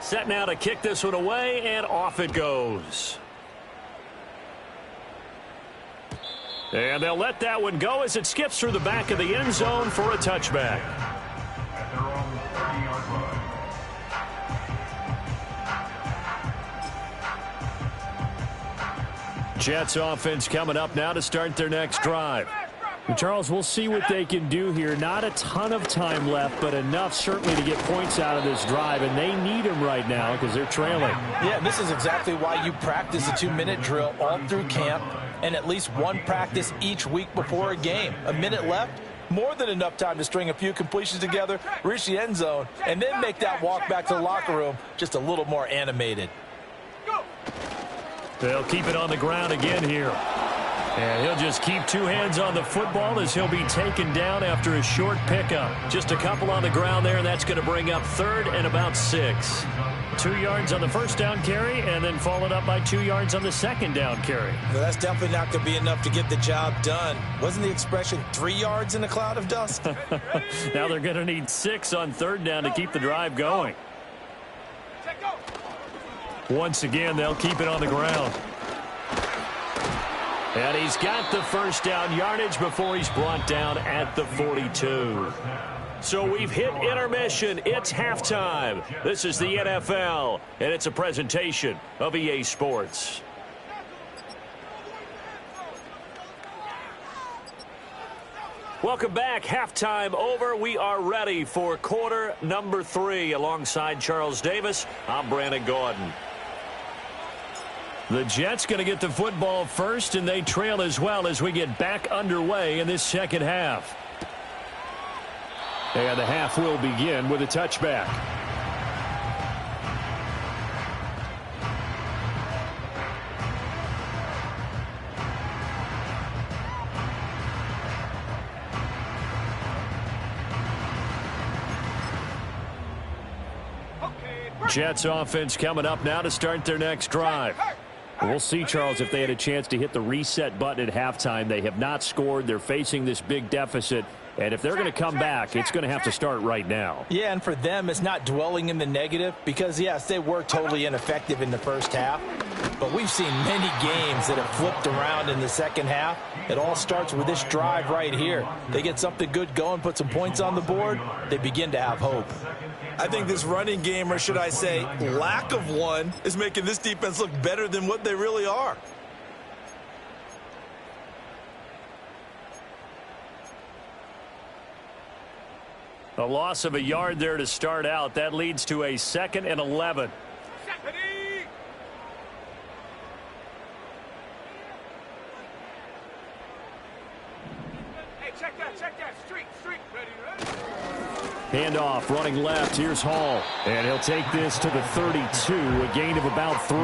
Set now to kick this one away, and off it goes. And they'll let that one go as it skips through the back of the end zone for a touchback. Jets offense coming up now to start their next drive. Charles, we'll see what they can do here. Not a ton of time left, but enough certainly to get points out of this drive, and they need them right now because they're trailing. Yeah, this is exactly why you practice a 2-minute drill all through camp and at least one practice each week before a game. A minute left, more than enough time to string a few completions together, reach the end zone, and then make that walk back to the locker room just a little more animated. They'll keep it on the ground again here. And he'll just keep two hands on the football as he'll be taken down after a short pickup. Just a couple on the ground there, and that's going to bring up 3rd and about 6. 2 yards on the first down carry, and then followed up by 2 yards on the second down carry. Well, that's definitely not going to be enough to get the job done. Wasn't the expression 3 yards in a cloud of dust? Now they're going to need 6 on 3rd down to keep the drive going. Once again, they'll keep it on the ground. And he's got the first down yardage before he's brought down at the 42. So we've hit intermission. It's halftime. This is the NFL, and it's a presentation of EA Sports. Welcome back. Halftime over. We are ready for quarter number 3. Alongside Charles Davis, I'm Brandon Gordon. The Jets going to get the football first, and they trail as well as we get back underway in this second half. And the half will begin with a touchback. Jets offense coming up now to start their next drive. We'll see, Charles, if they had a chance to hit the reset button at halftime. They have not scored. They're facing this big deficit. And if they're going to come back, it's going to have to start right now. Yeah, and for them, it's not dwelling in the negative because, yes, they were totally ineffective in the first half. But we've seen many games that have flipped around in the second half. It all starts with this drive right here. They get something good going, put some points on the board, they begin to have hope. I think this running game, or should I say lack of one, is making this defense look better than what they really are. A loss of a yard there to start out. That leads to a 2nd and 11. Hey, check that. Street. Ready? Handoff, running left. Here's Hall. And he'll take this to the 32, a gain of about 3.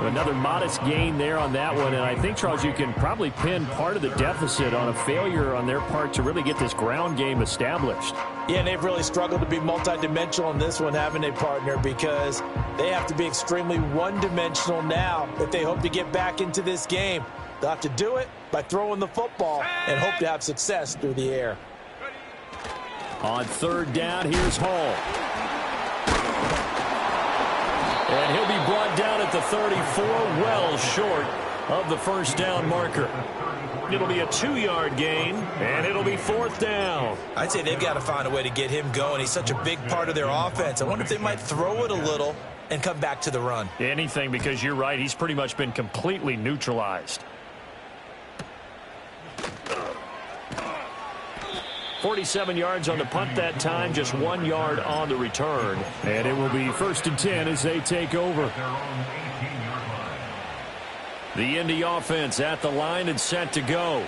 Another modest gain there on that one. And I think, Charles, you can probably pin part of the deficit on a failure on their part to really get this ground game established. Yeah, and they've really struggled to be multidimensional in this one, haven't they, partner? Because they have to be extremely one-dimensional now if they hope to get back into this game. They'll have to do it by throwing the football and hope to have success through the air. On 3rd down, here's Hall. And he'll be brought down at the 34, well short of the first down marker. It'll be a 2-yard gain, and it'll be 4th down. I'd say they've got to find a way to get him going. He's such a big part of their offense. I wonder if they might throw it a little and come back to the run. Anything, because you're right. He's pretty much been completely neutralized. 47 yards on the punt that time, just 1 yard on the return. And it will be 1st and 10 as they take over. The Indy offense at the line and set to go.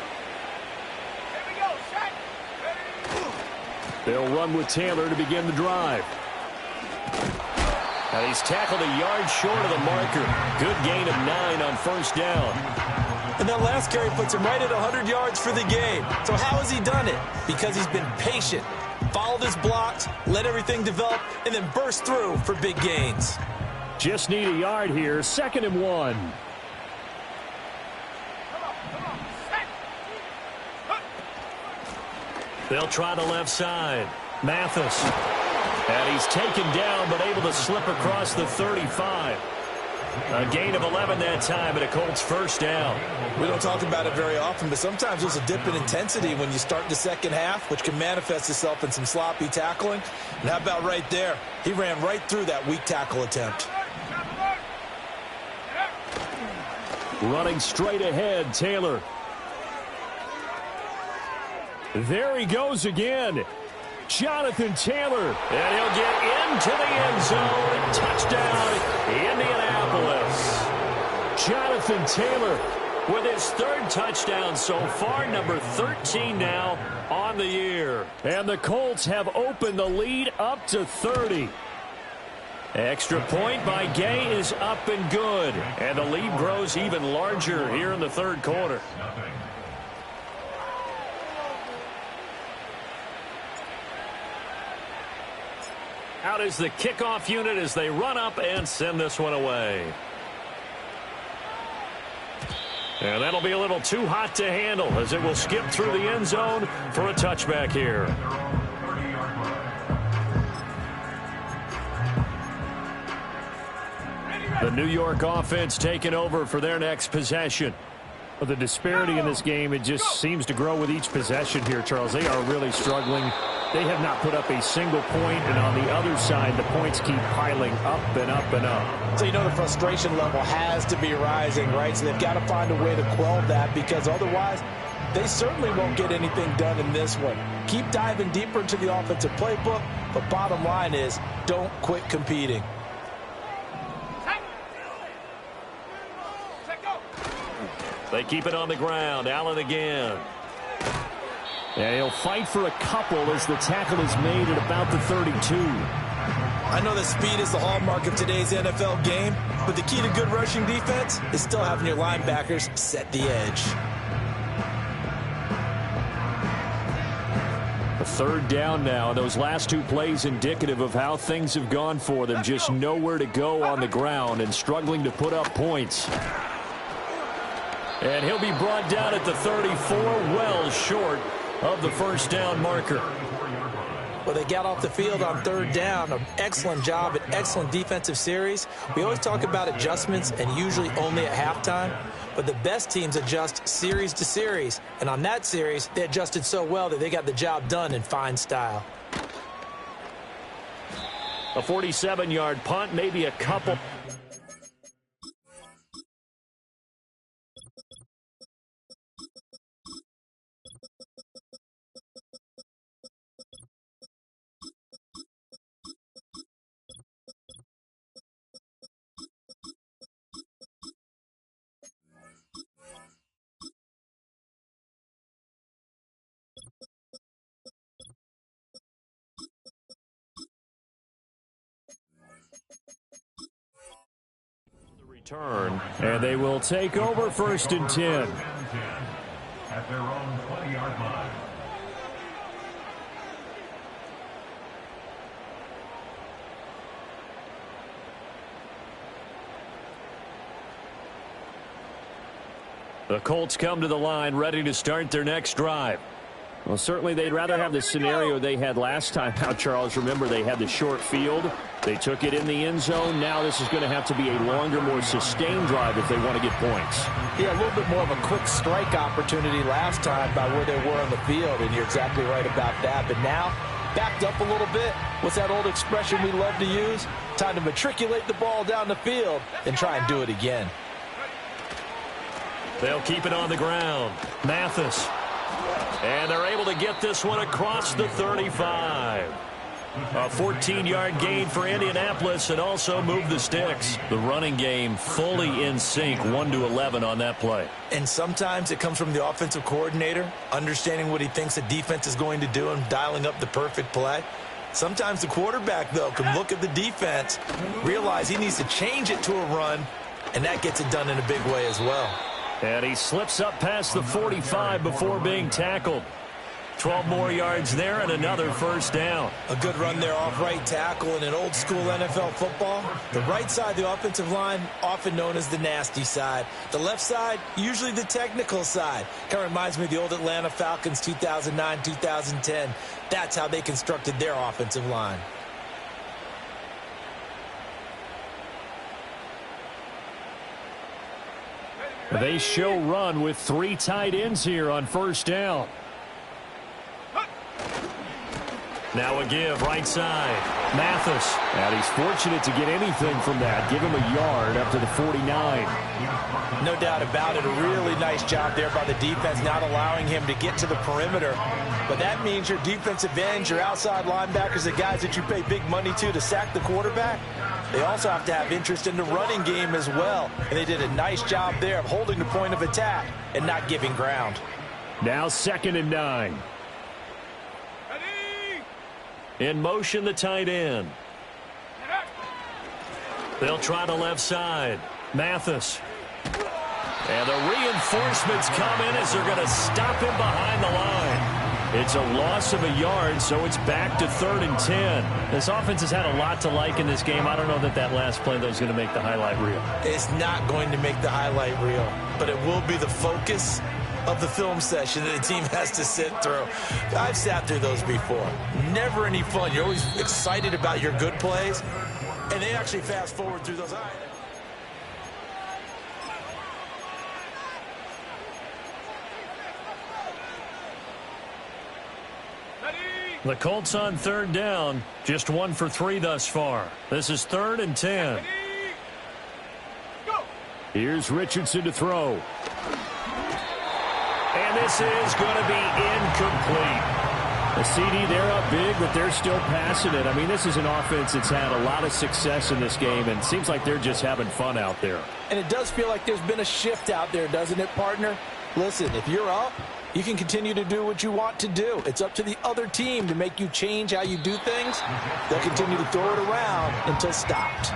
They'll run with Taylor to begin the drive. And he's tackled a yard short of the marker. Good gain of 9 on 1st down. And that last carry puts him right at 100 yards for the game. So how has he done it? Because he's been patient, followed his blocks, let everything develop, and then burst through for big gains. Just need a yard here. 2nd and 1. They'll try the left side. Mathis. And he's taken down, but able to slip across the 35. A gain of 11 that time, and a Colts first down. We don't talk about it very often, but sometimes there's a dip in intensity when you start the second half, which can manifest itself in some sloppy tackling. And how about right there? He ran right through that weak tackle attempt. Running straight ahead, Taylor. There he goes again. Jonathan Taylor. And he'll get into the end zone. Touchdown, Indianapolis. Jonathan Taylor with his third touchdown so far, number 13 now on the year. And the Colts have opened the lead up to 30. Extra point by Gay is up and good. And the lead grows even larger here in the third quarter. Out is the kickoff unit as they run up and send this one away. And that'll be a little too hot to handle as it will skip through the end zone for a touchback here. The New York offense taking over for their next possession. Well, the disparity in this game, it just seems to grow with each possession here, Charles. They are really struggling. They have not put up a single point, and on the other side, the points keep piling up and up and up. So you know the frustration level has to be rising, right? So they've got to find a way to quell that, because otherwise they certainly won't get anything done in this one. Keep diving deeper into the offensive playbook, but bottom line is don't quit competing. They keep it on the ground. Allen again. And he'll fight for a couple as the tackle is made at about the 32. I know that speed is the hallmark of today's NFL game, but the key to good rushing defense is still having your linebackers set the edge. A third down now. Those last two plays indicative of how things have gone for them. Just nowhere to go on the ground and struggling to put up points. And he'll be brought down at the 34, well short of the first down marker. Well, they got off the field on third down. An excellent job, an excellent defensive series. We always talk about adjustments and usually only at halftime, but the best teams adjust series to series. And on that series, they adjusted so well that they got the job done in fine style. A 47-yard punt, maybe a couple. Turn, and they will take over first and 10. At their own 20-yard line. The Colts come to the line ready to start their next drive. Well, certainly they'd rather have the scenario they had last time out, Charles. Remember, they had the short field. They took it in the end zone. Now this is going to have to be a longer, more sustained drive if they want to get points. Yeah, a little bit more of a quick strike opportunity last time by where they were on the field, and you're exactly right about that. But now, backed up a little bit. What's that old expression we love to use? Time to matriculate the ball down the field and try and do it again. They'll keep it on the ground. Mathis. And they're able to get this one across the 35. A 14-yard gain for Indianapolis and also move the sticks. The running game fully in sync, 1-11 on that play. And sometimes it comes from the offensive coordinator, understanding what he thinks the defense is going to do and dialing up the perfect play. Sometimes the quarterback, though, can look at the defense, realize he needs to change it to a run, and that gets it done in a big way as well. And he slips up past the 45 before being tackled. 12 more yards there and another first down. A good run there off right tackle in an old school NFL football. The right side of the offensive line, often known as the nasty side. The left side, usually the technical side. Kind of reminds me of the old Atlanta Falcons 2009-2010. That's how they constructed their offensive line. They show run with 3 tight ends here on first down. Now a give right side. Mathis. And he's fortunate to get anything from that. Give him a yard up to the 49. No doubt about it. A really nice job there by the defense, not allowing him to get to the perimeter. But that means your defensive ends, your outside linebackers, the guys that you pay big money to sack the quarterback, they also have to have interest in the running game as well. And they did a nice job there of holding the point of attack and not giving ground. Now 2nd and 9. In motion, the tight end. They'll try the left side. Mathis. And the reinforcements come in as they're going to stop him behind the line. It's a loss of a yard, so it's back to 3rd and 10. This offense has had a lot to like in this game. I don't know that last play, though, is going to make the highlight reel. It's not going to make the highlight reel, but it will be the focus of the film session that the team has to sit through. I've sat through those before. Never any fun. You're always excited about your good plays, and they actually fast forward through those. The Colts on 3rd down. Just 1 for 3 thus far. This is 3rd and 10. Here's Richardson to throw. And this is going to be incomplete. A CD, they're up big, but they're still passing it. I mean, this is an offense that's had a lot of success in this game, and it seems like they're just having fun out there. And it does feel like there's been a shift out there, doesn't it, partner? Listen, if you're up, you can continue to do what you want to do. It's up to the other team to make you change how you do things. They'll continue to throw it around until stopped.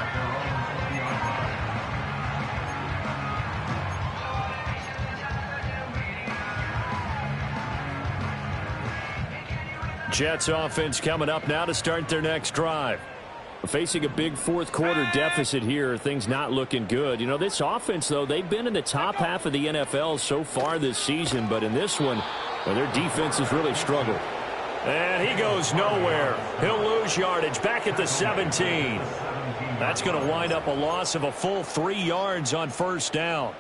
Jets offense coming up now to start their next drive. Facing a big 4th quarter deficit here, things not looking good. You know, this offense, though, they've been in the top half of the NFL so far this season, but in this one, well, their defense has really struggled. And he goes nowhere. He'll lose yardage back at the 17. That's going to wind up a loss of a full 3 yards on first down.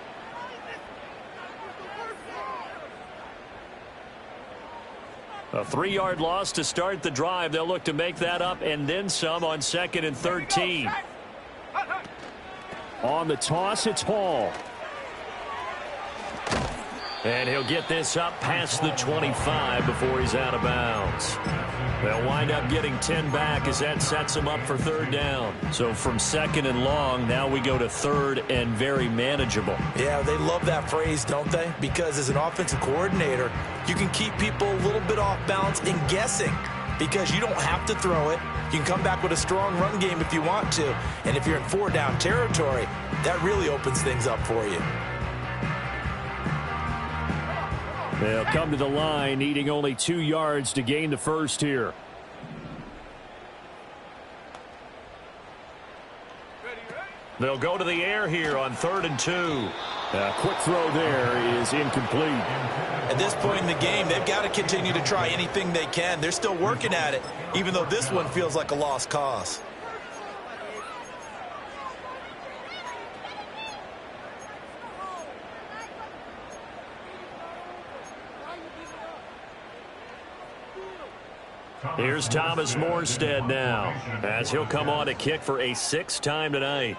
A 3-yard loss to start the drive. They'll look to make that up and then some on 2nd and 13. On the toss, it's Hall. And he'll get this up past the 25 before he's out of bounds. They'll wind up getting 10 back as that sets them up for 3rd down. So from 2nd and long, now we go to 3rd and very manageable. Yeah, they love that phrase, don't they? Because as an offensive coordinator, you can keep people a little bit off balance and guessing because you don't have to throw it. You can come back with a strong run game if you want to. And if you're in 4-down territory, that really opens things up for you. They'll come to the line, needing only 2 yards to gain the first here. They'll go to the air here on 3rd and 2. A quick throw there is incomplete. At this point in the game, they've got to continue to try anything they can. They're still working at it, even though this one feels like a lost cause. Here's Thomas Morstead now, as he'll come on to kick for a 6th time tonight.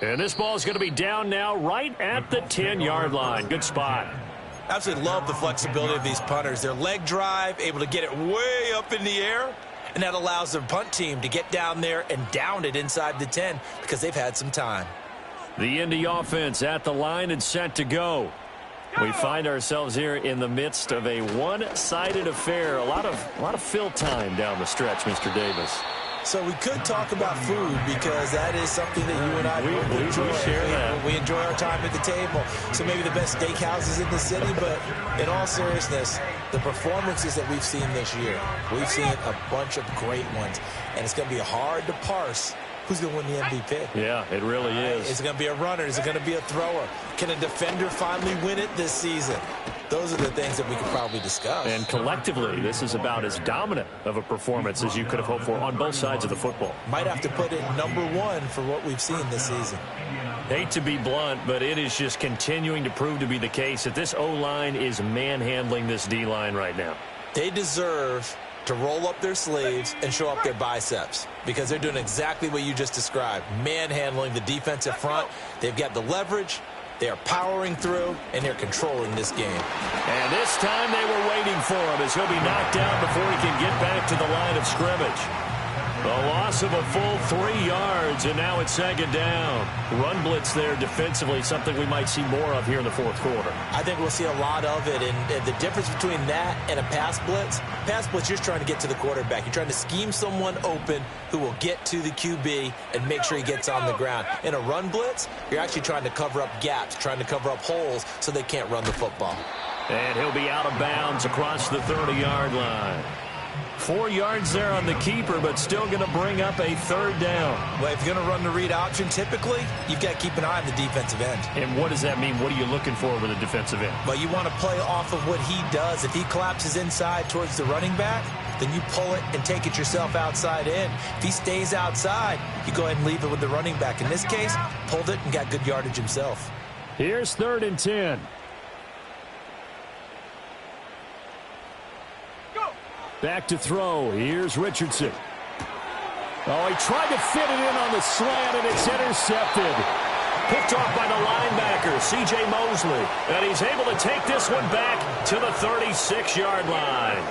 And this ball is going to be down now right at the 10-yard line. Good spot. Absolutely love the flexibility of these punters. Their leg drive, able to get it way up in the air, and that allows their punt team to get down there and down it inside the 10 because they've had some time. The Indy offense at the line and set to go. We find ourselves here in the midst of a one-sided affair. A lot of fill time down the stretch, Mr. Davis. So we could talk about food because that is something that you and I enjoy. Share that. We enjoy our time at the table. So maybe the best steakhouses in the city, but in all seriousness, the performances that we've seen this year, we've seen a bunch of great ones, and it's going to be hard to parse who's going to win the MVP? Yeah, it really is. Is it going to be a runner? Is it going to be a thrower? Can a defender finally win it this season? Those are the things that we could probably discuss. And collectively, this is about as dominant of a performance as you could have hoped for on both sides of the football. Might have to put it #1 for what we've seen this season. Hate to be blunt, but it is just continuing to prove to be the case that this O-line is manhandling this D-line right now. They deserve to roll up their sleeves and show up their biceps because they're doing exactly what you just described, manhandling the defensive front. They've got the leverage. They are powering through, and they're controlling this game. And this time they were waiting for him as he'll be knocked down before he can get back to the line of scrimmage. A loss of a full 3 yards, and now it's 2nd down. Run blitz there defensively, something we might see more of here in the 4th quarter. I think we'll see a lot of it, and the difference between that and a pass blitz, you're just trying to get to the quarterback. You're trying to scheme someone open who will get to the QB and make sure he gets on the ground. In a run blitz, you're actually trying to cover up gaps, trying to cover up holes so they can't run the football. And he'll be out of bounds across the 30-yard line. 4 yards there on the keeper, but still going to bring up a 3rd down. Well, if you're going to run the read option, typically, you've got to keep an eye on the defensive end. And what does that mean? What are you looking for with a defensive end? Well, you want to play off of what he does. If he collapses inside towards the running back, then you pull it and take it yourself outside in. If he stays outside, you go ahead and leave it with the running back. In this case, pulled it and got good yardage himself. Here's 3rd and 10. Back to throw. Here's Richardson. Oh, he tried to fit it in on the slant, and it's intercepted. Picked off by the linebacker, C.J. Mosley. And he's able to take this one back to the 36-yard line.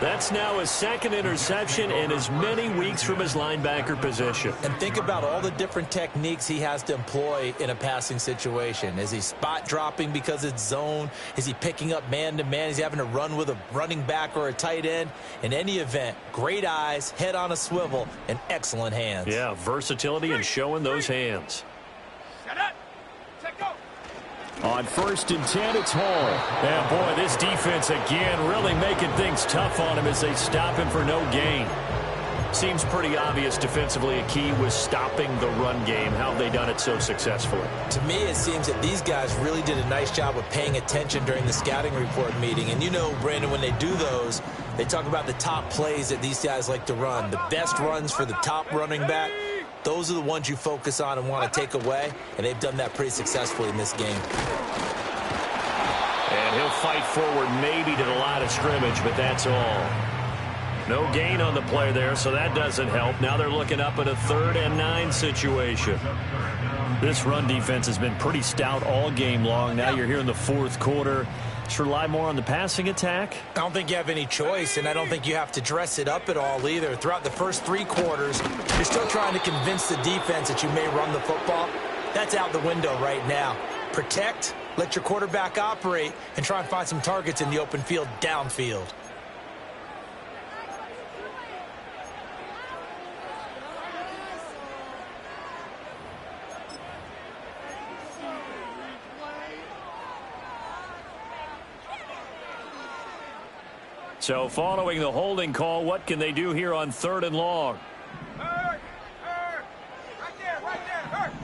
That's now his 2nd interception in as many weeks from his linebacker position. And think about all the different techniques he has to employ in a passing situation. Is he spot dropping because it's zone? Is he picking up man-to-man? Is he having to run with a running back or a tight end? In any event, great eyes, head on a swivel, and excellent hands. Yeah, versatility and showing those hands. On 1st and 10, it's Hall. And boy, this defense again really making things tough on him as they stop him for no gain. Seems pretty obvious defensively a key was stopping the run game. How have they done it so successfully? To me, it seems that these guys really did a nice job of paying attention during the scouting report meeting. And you know, Brandon, when they do those, they talk about the top plays that these guys like to run. The best runs for the top running back. Those are the ones you focus on and want to take away, and they've done that pretty successfully in this game. And he'll fight forward maybe to the line of scrimmage, but that's all. No gain on the play there, so that doesn't help. Now they're looking up at a 3rd and 9 situation. This run defense has been pretty stout all game long. Now you're here in the 4th quarter. Just rely more on the passing attack? I don't think you have any choice, and I don't think you have to dress it up at all either. Throughout the first 3 quarters, you're still trying to convince the defense that you may run the football. That's out the window right now. Protect, let your quarterback operate, and try and find some targets in the open field downfield. So following the holding call, what can they do here on 3rd and long? Right there.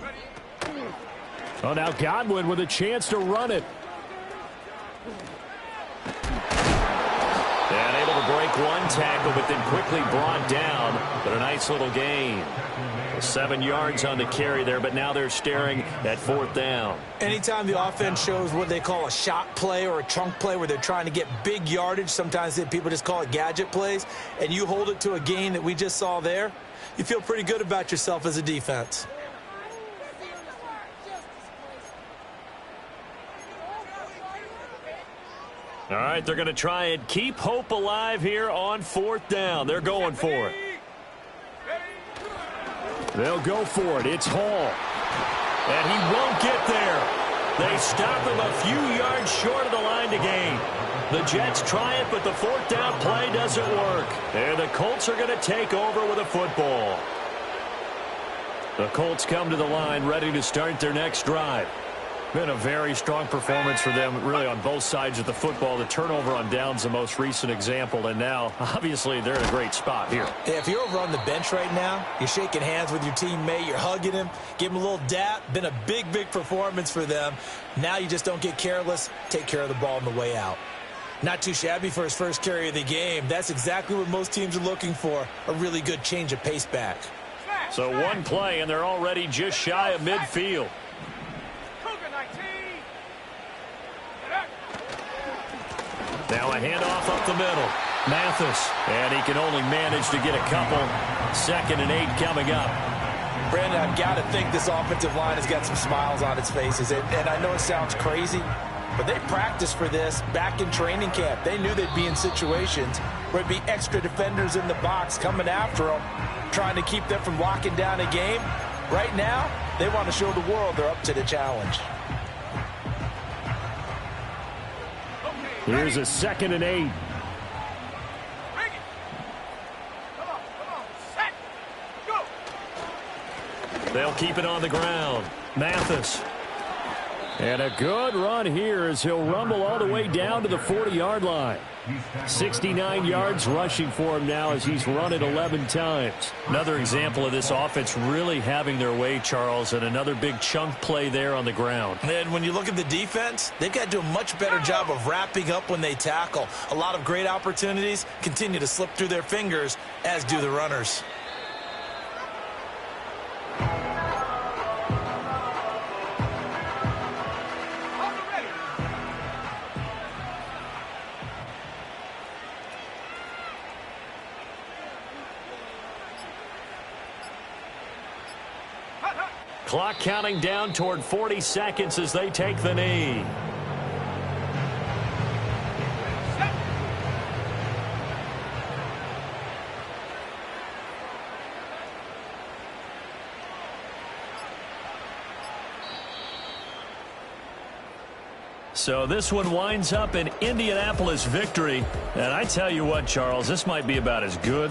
Ready? Oh, now Godwin with a chance to run it. And able to break one tackle, but then quickly brought down. But a nice little gain. 7 yards on the carry there, but now they're staring at 4th down. Anytime the offense shows what they call a shot play or a chunk play where they're trying to get big yardage, sometimes people just call it gadget plays, and you hold it to a gain that we just saw there, you feel pretty good about yourself as a defense. All right, they're going to try and keep hope alive here on 4th down. They're going for it. They'll go for it. It's Hall. And he won't get there. They stop him a few yards short of the line to gain. The Jets try it, but the 4th down play doesn't work. And the Colts are going to take over with a football. The Colts come to the line ready to start their next drive. Been a very strong performance for them, really, on both sides of the football. The turnover on downs, the most recent example, and now, obviously, they're in a great spot here. Yeah, if you're over on the bench right now, you're shaking hands with your teammate, you're hugging him, give him a little dap. Been a big, big performance for them. Now you just don't get careless. Take care of the ball on the way out. Not too shabby for his first carry of the game. That's exactly what most teams are looking for, a really good change of pace back. So one play, and they're already just shy of midfield. Now a handoff up the middle. Mathis, and he can only manage to get a couple. 2nd and 8 coming up. Brandon, I've got to think this offensive line has got some smiles on its faces. And I know it sounds crazy, but they practiced for this back in training camp. They knew they'd be in situations where it'd be extra defenders in the box coming after them, trying to keep them from locking down a game. Right now, they want to show the world they're up to the challenge. Here's a 2nd and 8. They'll keep it on the ground. Mathis. And a good run here as he'll rumble all the way down to the 40-yard line. 69 yards rushing for him now as he's run it 11 times. Another example of this offense really having their way, Charles, and another big chunk play there on the ground. And when you look at the defense, they've got to do a much better job of wrapping up when they tackle. A lot of great opportunities continue to slip through their fingers, as do the runners. Clock counting down toward 40 seconds as they take the knee. So this one winds up an Indianapolis victory. And I tell you what, Charles, this might be about as good